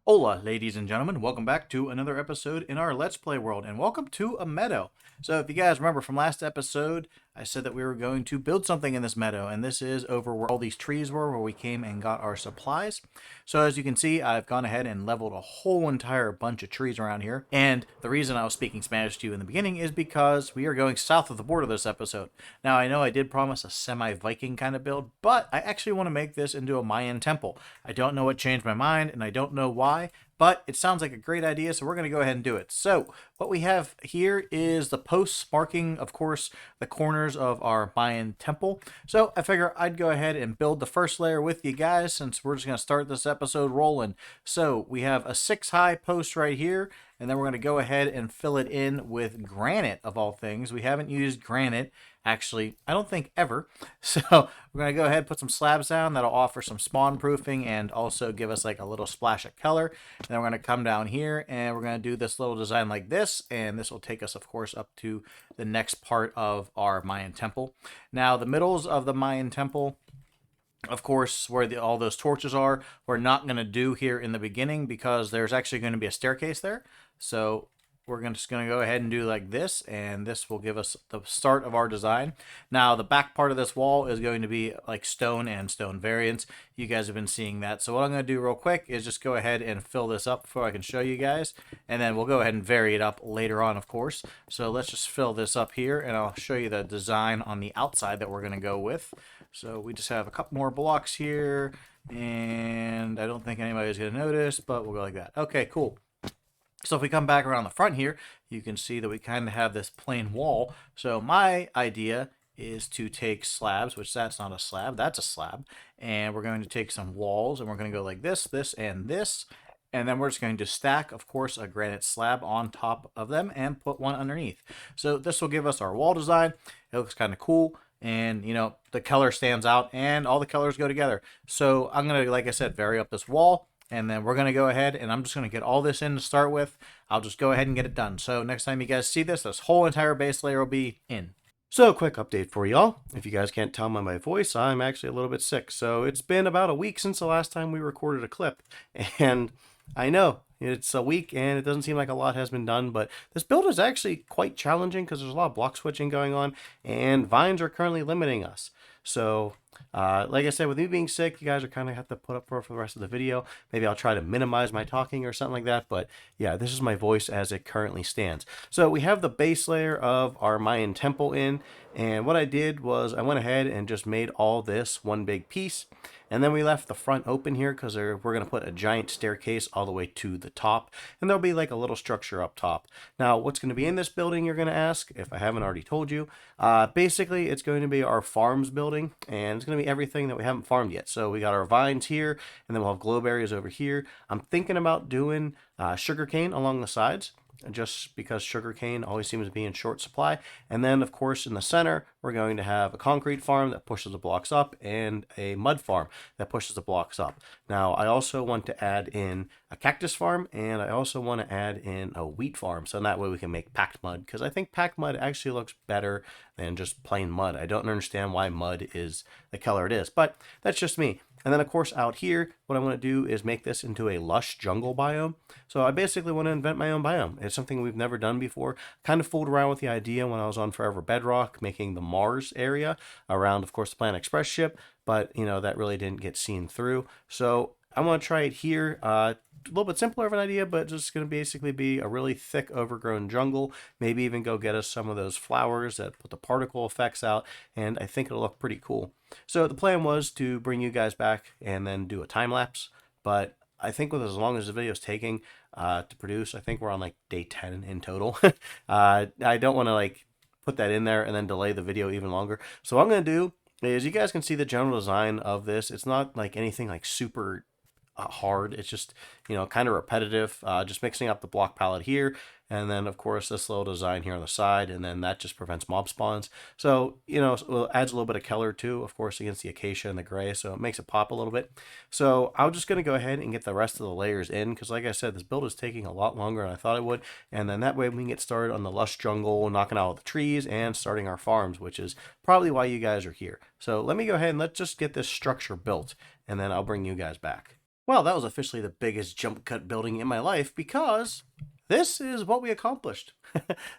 Hola, ladies and gentlemen. Welcome back to another episode in our Let's Play world, and welcome to a meadow. So if you guys remember from last episode, I said that we were going to build something in this meadow, and this is over where all these trees were, where we came and got our supplies. So as you can see, I've gone ahead and leveled a whole entire bunch of trees around here, and the reason I was speaking Spanish to you in the beginning is because we are going south of the border this episode. Now, I know I did promise a semi-Viking kind of build, but I actually want to make this into a Mayan temple. I don't know what changed my mind, and I don't know why, but it sounds like a great idea, so we're going to go ahead and do it. So what we have here is the posts marking, of course, the corners of our Mayan temple. So I figure I'd go ahead and build the first layer with you guys, since we're just going to start this episode rolling. So we have a 6-high post right here, and then we're going to go ahead and fill it in with granite, of all things. We haven't used granite, actually, I don't think ever. So we're going to go ahead and put some slabs down. That'll offer some spawn proofing and also give us like a little splash of color. And then we're going to come down here and we're going to do this little design like this. And this will take us, of course, up to the next part of our Mayan temple. Now, the middles of the Mayan temple, of course, where all those torches are, we're not going to do here in the beginning because there's actually going to be a staircase there. So we're just going to go ahead and do like this, and this will give us the start of our design. Now, the back part of this wall is going to be like stone and stone variants. You guys have been seeing that. So what I'm going to do real quick is just go ahead and fill this up before I can show you guys, and then we'll go ahead and vary it up later on, of course. So let's just fill this up here, and I'll show you the design on the outside that we're going to go with. So we just have a couple more blocks here, and I don't think anybody's going to notice, but we'll go like that. Okay, cool. So if we come back around the front here, you can see that we kind of have this plain wall. So my idea is to take slabs, which that's not a slab, that's a slab. And we're going to take some walls, and we're going to go like this, this, and this. And then we're just going to stack, of course, a granite slab on top of them and put one underneath. So this will give us our wall design. It looks kind of cool. And, you know, the color stands out and all the colors go together. So I'm going to, like I said, vary up this wall. And then we're going to go ahead and I'm just going to get all this in to start with. I'll just go ahead and get it done. So next time you guys see this whole entire base layer will be in. So, quick update for y'all. If you guys can't tell by my voice, I'm actually a little bit sick. So, it's been about a week since the last time we recorded a clip. And I know it's a week and it doesn't seem like a lot has been done, but this build is actually quite challenging because there's a lot of block switching going on and vines are currently limiting us. So, like I said, with me being sick, you guys are kind of have to put up for the rest of the video. Maybe I'll try to minimize my talking or something like that. But yeah, this is my voice as it currently stands. So we have the base layer of our Mayan temple in. And what I did was I went ahead and just made all this one big piece. And then we left the front open here because we're going to put a giant staircase all the way to the top. And there'll be like a little structure up top. Now, what's going to be in this building, you're going to ask, if I haven't already told you. Basically, it's going to be our farms building. And it's going to be everything that we haven't farmed yet. So we got our vines here. And then we'll have globe areas over here. I'm thinking about doing sugarcane along the sides, just because sugarcane always seems to be in short supply. And then, of course, in the center, we're going to have a concrete farm that pushes the blocks up and a mud farm that pushes the blocks up. Now, I also want to add in a cactus farm, and I also want to add in a wheat farm, so that way we can make packed mud, because I think packed mud actually looks better than just plain mud. I don't understand why mud is the color it is, but that's just me. And then, of course, out here, what I want to do is make this into a lush jungle biome. So I basically want to invent my own biome. It's something we've never done before. Kind of fooled around with the idea when I was on Forever Bedrock, making the Mars area around, of course, the Planet Express ship. But, you know, that really didn't get seen through. So I want to try it here. A little bit simpler of an idea, but just going to basically be a really thick, overgrown jungle. Maybe even go get us some of those flowers that put the particle effects out. And I think it'll look pretty cool. So the plan was to bring you guys back and then do a time lapse, but I think with as long as the video is taking to produce, I think we're on like day 10 in total. I don't want to like put that in there and then delay the video even longer. So what I'm going to do is you guys can see the general design of this. It's not like anything like super hard. It's just, you know, kind of repetitive, just mixing up the block palette here. And then, of course, this little design here on the side, and then that just prevents mob spawns. So, you know, it adds a little bit of color too, of course, against the acacia and the gray, so it makes it pop a little bit. So I'm just going to go ahead and get the rest of the layers in, because like I said, this build is taking a lot longer than I thought it would. And then that way we can get started on the lush jungle, knocking out all the trees, and starting our farms, which is probably why you guys are here. So let me go ahead and let's just get this structure built, and then I'll bring you guys back. Well, that was officially the biggest jump cut building in my life because this is what we accomplished.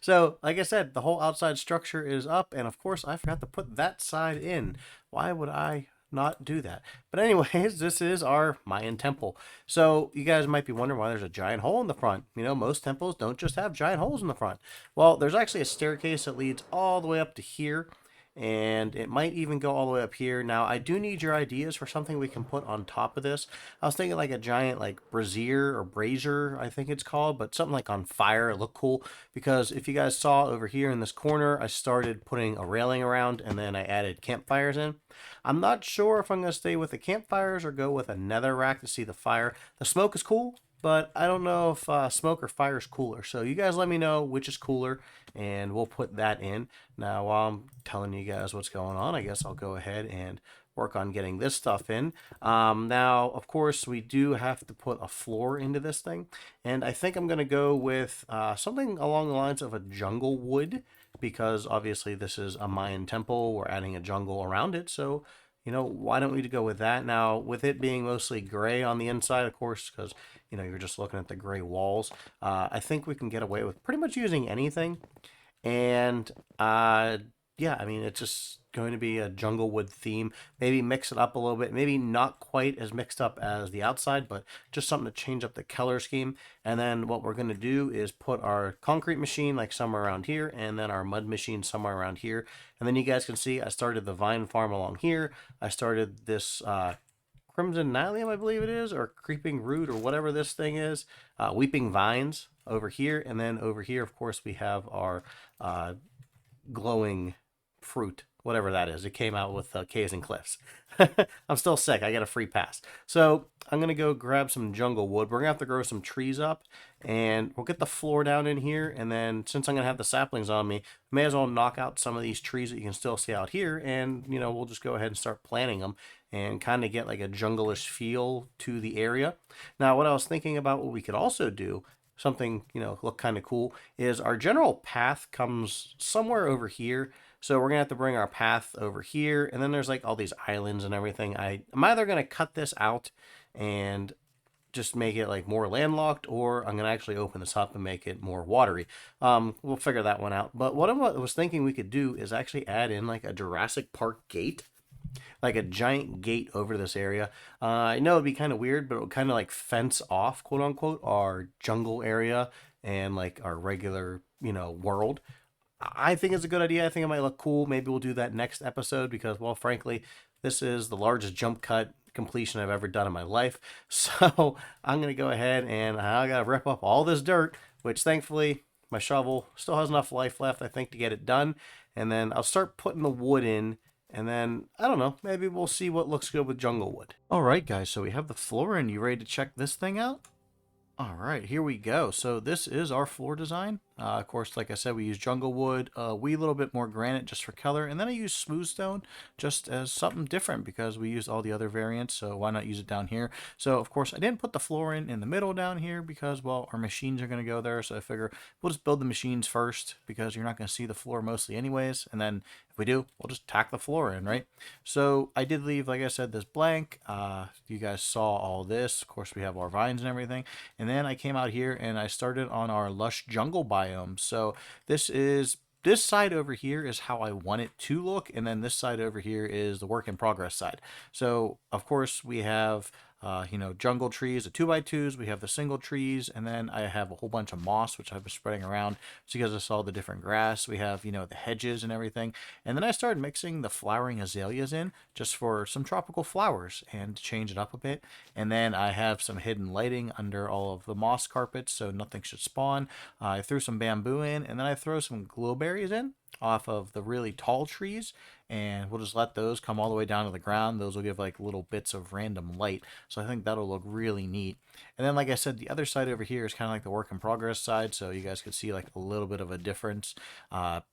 So, like I said, the whole outside structure is up, and of course, I forgot to put that side in. Why would I not do that? But, anyways, this is our Mayan temple. So, you guys might be wondering why there's a giant hole in the front. You know, most temples don't just have giant holes in the front. Well, there's actually a staircase that leads all the way up to here, and it might even go all the way up here. Now, I do need your ideas for something we can put on top of this. I was thinking like a giant like brazier or brazier, I think it's called, but something like on fire. It looked cool because if you guys saw over here in this corner, I started putting a railing around and then I added campfires in. I'm not sure if I'm going to stay with the campfires or go with a nether rack to see the fire. The smoke is cool, but I don't know if smoke or fire is cooler. So you guys let me know which is cooler, and we'll put that in. Now, while I'm telling you guys what's going on, I guess I'll go ahead and work on getting this stuff in. Now, of course, we do have to put a floor into this thing, and I think I'm going to go with something along the lines of a jungle wood, because obviously this is a Mayan temple. We're adding a jungle around it, so why don't we go with that? Now, with it being mostly gray on the inside, of course, because you're just looking at the gray walls. I think we can get away with pretty much using anything. And yeah, I mean, it's just going to be a jungle wood theme. Maybe mix it up a little bit. Maybe not quite as mixed up as the outside, but just something to change up the color scheme. And then what we're going to do is put our concrete machine like somewhere around here, and then our mud machine somewhere around here. And then you guys can see I started the vine farm along here. I started this Crimson Nylium, I believe it is, or Creeping Root, or whatever this thing is. Weeping Vines over here, and then over here, of course, we have our glowing fruit, whatever that is. It came out with Caves and Cliffs. I'm still sick. I got a free pass. So I'm going to go grab some jungle wood. We're going to have to grow some trees up, and we'll get the floor down in here. And then since I'm going to have the saplings on me, may as well knock out some of these trees that you can still see out here. And, we'll just go ahead and start planting them and kind of get like a jungle-ish feel to the area. Now, what I was thinking about what we could also do, something look kind of cool, is our general path comes somewhere over here. So we're gonna have to bring our path over here, and then there's like all these islands and everything. I'm either gonna cut this out and just make it like more landlocked, or I'm gonna actually open this up and make it more watery. We'll figure that one out. But what I was thinking we could do is actually add in like a Jurassic Park gate, like a giant gate over this area. I know it'd be kind of weird, but it would kind of like fence off, quote unquote, our jungle area and like our regular, world. I think it's a good idea. I think it might look cool. Maybe we'll do that next episode because, well, frankly, this is the largest jump cut completion I've ever done in my life. So I'm going to go ahead and I got to rip up all this dirt, which thankfully my shovel still has enough life left, I think, to get it done. And then I'll start putting the wood in. And then, I don't know, maybe we'll see what looks good with jungle wood. All right, guys, so we have the floor in. You ready to check this thing out? All right, here we go. So this is our floor design. Of course, like I said, we use jungle wood, a wee little bit more granite just for color, and then I use smooth stone just as something different because we used all the other variants, so why not use it down here? So, of course, I didn't put the floor in the middle down here because, well, our machines are going to go there, so I figure we'll just build the machines first because you're not going to see the floor mostly anyways, and then if we do, we'll just tack the floor in, right? So I did leave, like I said, this blank. You guys saw all this. Of course, we have our vines and everything. And then I came out here and I started on our lush jungle biome. So this side over here is how I want it to look, and then this side over here is the work in progress side. So of course we have jungle trees, the 2x2s, we have the single trees, and then I have a whole bunch of moss, which I've been spreading around so you guys just saw the different grass. We have, the hedges and everything. And then I started mixing the flowering azaleas in just for some tropical flowers and to change it up a bit. And then I have some hidden lighting under all of the moss carpets so nothing should spawn. I threw some bamboo in, and then I throw some glowberries in off of the really tall trees, and we'll just let those come all the way down to the ground. Those will give like little bits of random light, so I think that'll look really neat. And then, like I said, the other side over here is kind of like the work in progress side, so you guys can see like a little bit of a difference.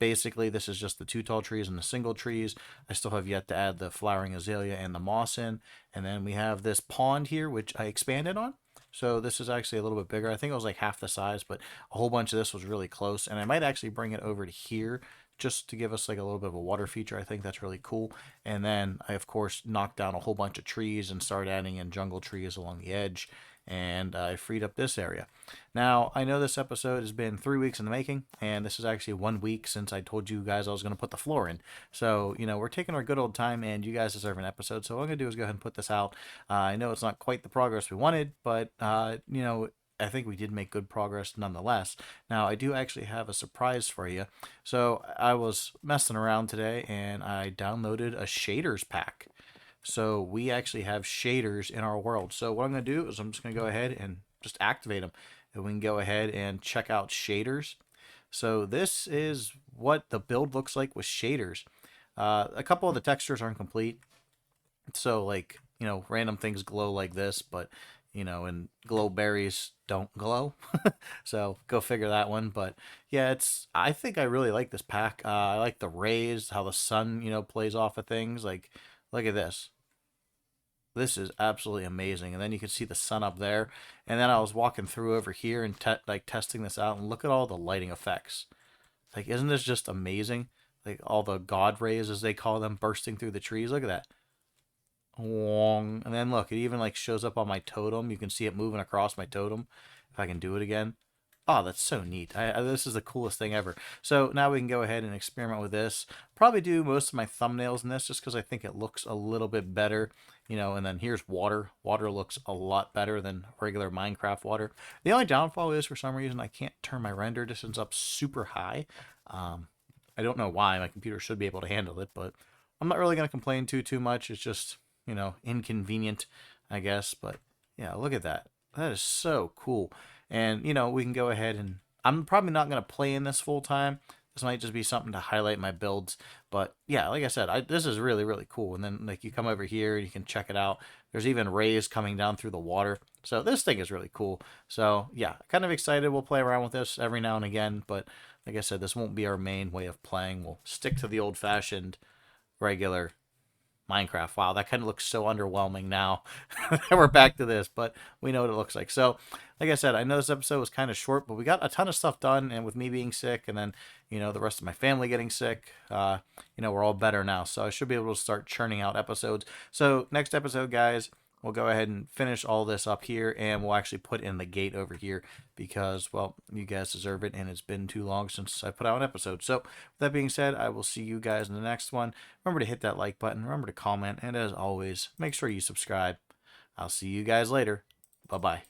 Basically, this is just the two tall trees and the single trees. I still have yet to add the flowering azalea and the moss in. And then we have this pond here, which I expanded on. So this is actually a little bit bigger. I think it was like half the size, but a whole bunch of this was really close. And I might actually bring it over to here just to give us like a little bit of a water feature. I think that's really cool. And then I, of course, knocked down a whole bunch of trees and started adding in jungle trees along the edge. And I freed up this area. Now, I know this episode has been 3 weeks in the making, and this is actually 1 week since I told you guys I was going to put the floor in. So, we're taking our good old time, and you guys deserve an episode. So what I'm going to do is go ahead and put this out. I know it's not quite the progress we wanted, but, I think we did make good progress nonetheless. Now, I do actually have a surprise for you. So I was messing around today, and I downloaded a shaders pack. So we actually have shaders in our world. So what I'm going to do is I'm just going to go ahead and just activate them. And we can go ahead and check out shaders. So this is what the build looks like with shaders. A couple of the textures aren't complete. So like, random things glow like this, but and glow berries don't glow. So go figure that one. But yeah, I think I really like this pack. I like the rays, how the sun, plays off of things. Like, look at this. This is absolutely amazing. And then you can see the sun up there. And then I was walking through over here and testing this out, and look at all the lighting effects. Like, isn't this just amazing? Like all the god rays, as they call them, bursting through the trees. Look at that. And then look, it even like shows up on my totem. You can see it moving across my totem. If I can do it again. Oh, that's so neat. This is the coolest thing ever. So now we can go ahead and experiment with this. Probably do most of my thumbnails in this just because I think it looks a little bit better. And then here's water. Water looks a lot better than regular Minecraft water. The only downfall is for some reason I can't turn my render distance up super high. I don't know why. My computer should be able to handle it, but I'm not really going to complain too much. It's just, inconvenient, I guess. But yeah, look at that. That is so cool. And, we can go ahead and I'm probably not going to play in this full time. This might just be something to highlight my builds. But yeah, like I said, this is really, really cool. And then like you come over here and you can check it out. There's even rays coming down through the water. So this thing is really cool. So yeah, kind of excited. We'll play around with this every now and again. But like I said, this won't be our main way of playing. We'll stick to the old fashioned regular Minecraft. Wow, that kind of looks so underwhelming now. We're back to this, but we know what it looks like. So, like I said, I know this episode was kind of short, but we got a ton of stuff done, and with me being sick, and then, the rest of my family getting sick, we're all better now. So I should be able to start churning out episodes. So next episode, guys, we'll go ahead and finish all this up here, and we'll actually put in the gate over here because, well, you guys deserve it, and it's been too long since I put out an episode. So, with that being said, I will see you guys in the next one. Remember to hit that like button, remember to comment, and as always, make sure you subscribe. I'll see you guys later. Bye-bye.